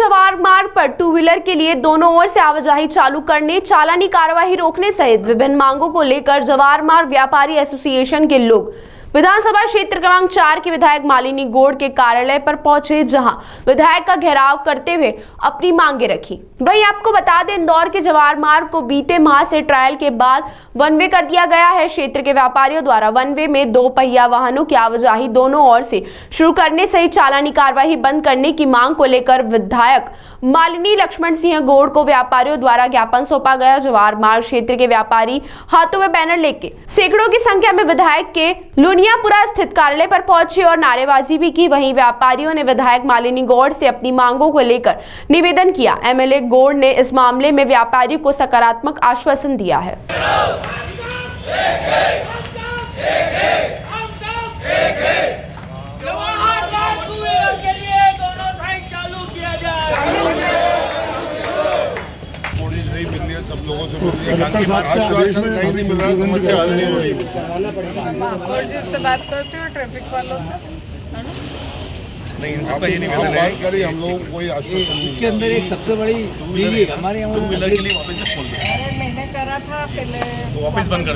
जवाहर मार्ग पर two wheeler के लिए दोनों ओर से आवाजाही चालू करने, चालानी कार्यवाही रोकने सहित विभिन्न मांगों को लेकर जवाहर मार्ग व्यापारी एसोसिएशन के लोग विधानसभा क्षेत्र क्रमांक 4 के विधायक मालिनी गौड़ के कार्यालय पर पहुंचे, जहां विधायक का घेराव करते हुए अपनी मांगे रखी। वहीं आपको बता दें, इंदौर के जवाहर मार्ग को बीते माह से ट्रायल के बाद वन वे कर दिया गया है। क्षेत्र के व्यापारियों द्वारा वन वे में 2 पहिया वाहनों की आवाजाही दोनों ओर से शुरू करने सहित चालानी कार्यवाही बंद करने की मांग को लेकर विधायक मालिनी लक्ष्मण सिंह गौड़ को व्यापारियों द्वारा ज्ञापन सौंपा गया। जवाहर मार्ग क्षेत्र के व्यापारी हाथों में बैनर लेके सैकड़ों की संख्या में विधायक के लुनियापुरा स्थित कार्यालय पर पहुंचे और नारेबाजी भी की। वहीं व्यापारियों ने विधायक मालिनी गौड़ से अपनी मांगों को लेकर निवेदन किया। एमएलए गौड़ ने इस मामले में व्यापारी को सकारात्मक आश्वासन दिया है। सब लोगों से आश्वासन कहीं नहीं मिल रहा, समस्या हल नहीं हो रही। और जिससे बात करते हो ट्रैफिक वालों से नहीं, इन सबका ये निवेदन है करी हम लोग कोई आश्वासन। इसके अंदर एक सबसे बड़ी दीदी हमारे यहाँ टू व्हीलर के लिए वापस से खोल दें। अरे मैंने करा था पहले, तो वापस बंद कर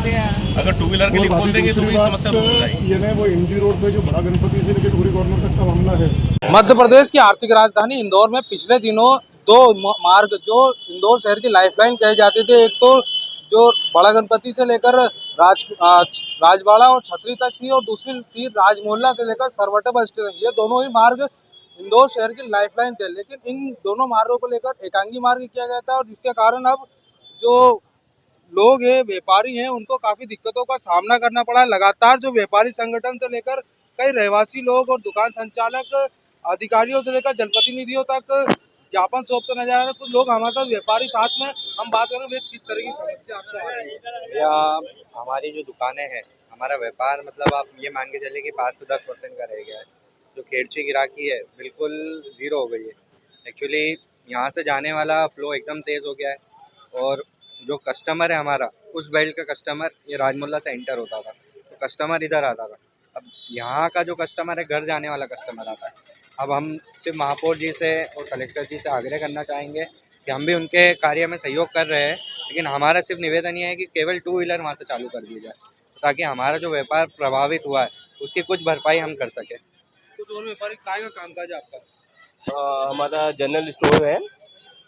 दिया। अगर टू व्हीलर के लिए खोल देंगे तो ये समस्या दूर हो जाएगी। ये ना वो एमजी रोड पे जो बड़ा गणपति से लेकर टोरी कॉर्नर तक का मामला है। मध्य प्रदेश की आर्थिक राजधानी इंदौर में पिछले दिनों 2 मार्ग जो इंदौर शहर की लाइफलाइन कहे जाते थे, एक तो जो बड़ा गणपति से लेकर राजवाड़ा और छतरी तक थी और दूसरी थी राजमोहल्ला से लेकर सरवटे बस स्टैंड। ये दोनों ही मार्ग इंदौर शहर की लाइफलाइन थे, लेकिन इन दोनों मार्गों को लेकर एकांगी मार्ग किया गया था और जिसके कारण अब जो लोग हैं, व्यापारी हैं, उनको काफ़ी दिक्कतों का सामना करना पड़ा। लगातार जो व्यापारी संगठन से लेकर कई रहवासी लोग और दुकान संचालक, अधिकारियों से लेकर जनप्रतिनिधियों तक ज्ञापन सौंपते नजर आ रहे हैं। कुछ लोग हमारे साथ व्यापारी साथ में हम बात करें, वे किस तरह की समस्या आपको आ रही है? या हमारी जो दुकानें हैं, हमारा व्यापार मतलब आप ये मान के चले कि 5 से 10% का रह गया है। जो खेड़ची गिराकी है बिल्कुल ज़ीरो हो गई है। एक्चुअली यहाँ से जाने वाला फ़्लो एकदम तेज़ हो गया है और जो कस्टमर है हमारा, उस बेल्ट का कस्टमर ये राजमोहल्ला से एंटर होता था तो कस्टमर इधर आता था। अब यहाँ का जो कस्टमर है, घर जाने वाला कस्टमर आता है। अब हम सिर्फ महापौर जी से और कलेक्टर जी से आग्रह करना चाहेंगे कि हम भी उनके कार्य में सहयोग कर रहे हैं, लेकिन हमारा सिर्फ निवेदन ये है कि केवल टू व्हीलर वहाँ से चालू कर दिया जाए ताकि हमारा जो व्यापार प्रभावित हुआ है उसकी कुछ भरपाई हम कर सकें। कुछ और व्यापारी काय का कामकाज है आपका? हमारा जनरल स्टोर है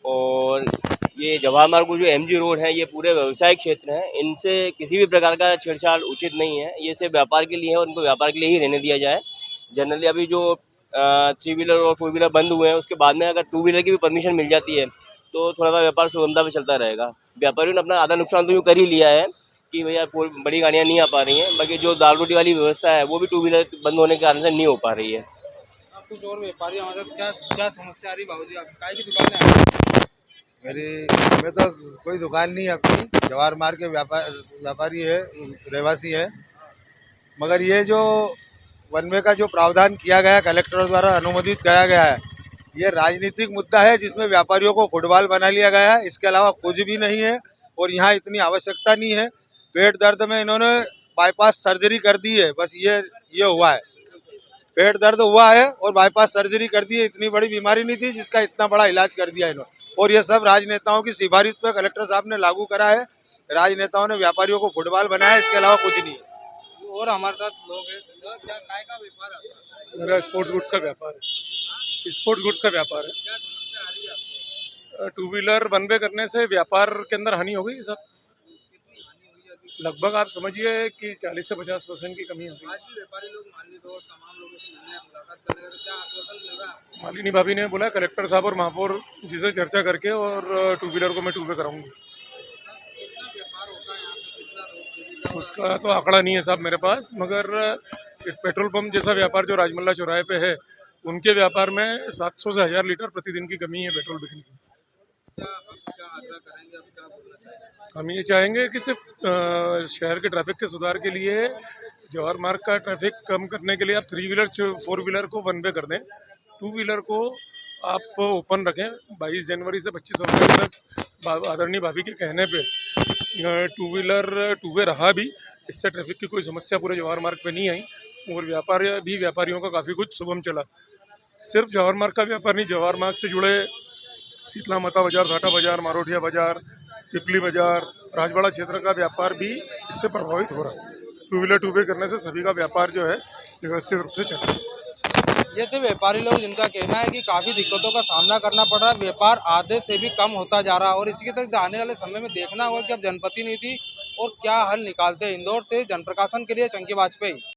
और ये जवाहर मार्ग जो एमजी रोड है, ये पूरे व्यवसायिक क्षेत्र हैं। इनसे किसी भी प्रकार का छेड़छाड़ उचित नहीं है। ये सिर्फ व्यापार के लिए है और इनको व्यापार के लिए ही रहने दिया जाए। जनरली अभी जो 3 व्हीलर और 4 व्हीलर बंद हुए हैं, उसके बाद में अगर 2 व्हीलर की भी परमिशन मिल जाती है तो थोड़ा सा व्यापार सुगमता पे चलता रहेगा। व्यापारियों ने अपना आधा नुकसान तो यूँ कर ही लिया है कि भैया बड़ी गाड़ियाँ नहीं आ पा रही हैं, बाकी जो दाल रोटी वाली व्यवस्था है वो भी 2 व्हीलर बंद होने के कारण से नहीं हो पा रही है। कुछ और व्यापारी हमारे साथ क्या समस्या आ रही? बाबूजी, आप काय की दुकान है? मैं तो कोई दुकान नहीं है अपनी, जवाहर मार्ग के व्यापारी है, रहवासी है। मगर ये जो वन वे का जो प्रावधान किया गया, कलेक्टर द्वारा अनुमोदित किया गया है, ये राजनीतिक मुद्दा है जिसमें व्यापारियों को फुटबॉल बना लिया गया है। इसके अलावा कुछ भी नहीं है और यहाँ इतनी आवश्यकता नहीं है। पेट दर्द में इन्होंने बाईपास सर्जरी कर दी है, बस ये हुआ है। पेट दर्द हुआ है और बाईपास सर्जरी कर दी है। इतनी बड़ी बीमारी नहीं थी जिसका इतना बड़ा इलाज कर दिया इन्होंने, और ये सब राजनेताओं की सिफारिश पर कलेक्टर साहब ने लागू करा है। राजनेताओं ने व्यापारियों को फुटबॉल बनाया, इसके अलावा कुछ नहीं है। और हमारे साथ लोग हैं, क्या काय का व्यापार है? मेरा स्पोर्ट्स गुड्स का व्यापार है। स्पोर्ट्स गुड्स का व्यापार है। क्या समस्या आ रही है आपको? 2 व्हीलर वन वे करने से व्यापार के अंदर हानि हो गई। सब लगभग आप समझिए कि 40 से 50% की कमी हो गई। आज भी व्यापारी लोग मालिनी दो तमाम लोगों से मिलने मुलाकात कर रहे हैं, क्या आश्वासन मिल रहा है? मालिनी भाभी ने बोला कलेक्टर साहब और महापौर जी से चर्चा करके और 2 व्हीलर को मैं 2 वे कराऊंगी। कितना व्यापार होता है यहाँ पे, कितना रोज उसका तो आंकड़ा नहीं है साहब मेरे पास, मगर पेट्रोल पंप जैसा व्यापार जो राजमल्ला चौराहे पे है, उनके व्यापार में 700 से 1000 लीटर प्रतिदिन की कमी है पेट्रोल बिकने की। क्या आग्रह करेंगे, अब क्या बोलना चाहेंगे? हम ये चाहेंगे कि सिर्फ शहर के ट्रैफिक के सुधार के लिए, जवाहर मार्ग का ट्रैफिक कम करने के लिए आप 3 व्हीलर 4 व्हीलर को वन वे कर दें, 2 व्हीलर को आप ओपन रखें। 22 जनवरी से 25 फरवरी तक आदरणीय भाभी के कहने पे 2 व्हीलर 2 वे रहा भी। इससे ट्रैफिक की कोई समस्या पूरे जवाहर मार्ग पे नहीं आई और व्यापारियों का काफ़ी कुछ सुगम चला। सिर्फ जवाहर मार्ग का व्यापार नहीं, जवाहर मार्ग से जुड़े शीतला माता बाजार, साटा बाजार, मारोठिया बाजार, पिपली बाजार, राजवाड़ा क्षेत्र का व्यापार भी इससे प्रभावित हो रहा है। टू व्हीलर टू वे करने से सभी का व्यापार जो है व्यवस्थित रूप से चल रहा है। ये थे व्यापारी लोग जिनका कहना है कि काफ़ी दिक्कतों का सामना करना पड़ रहा है, व्यापार आधे से भी कम होता जा रहा है और इसी के तहत आने वाले समय में देखना होगा कि अब जनप्रतिनिधि और क्या हल निकालते हैं। इंदौर से जनप्रकाशन के लिए चंकी वाजपेयी।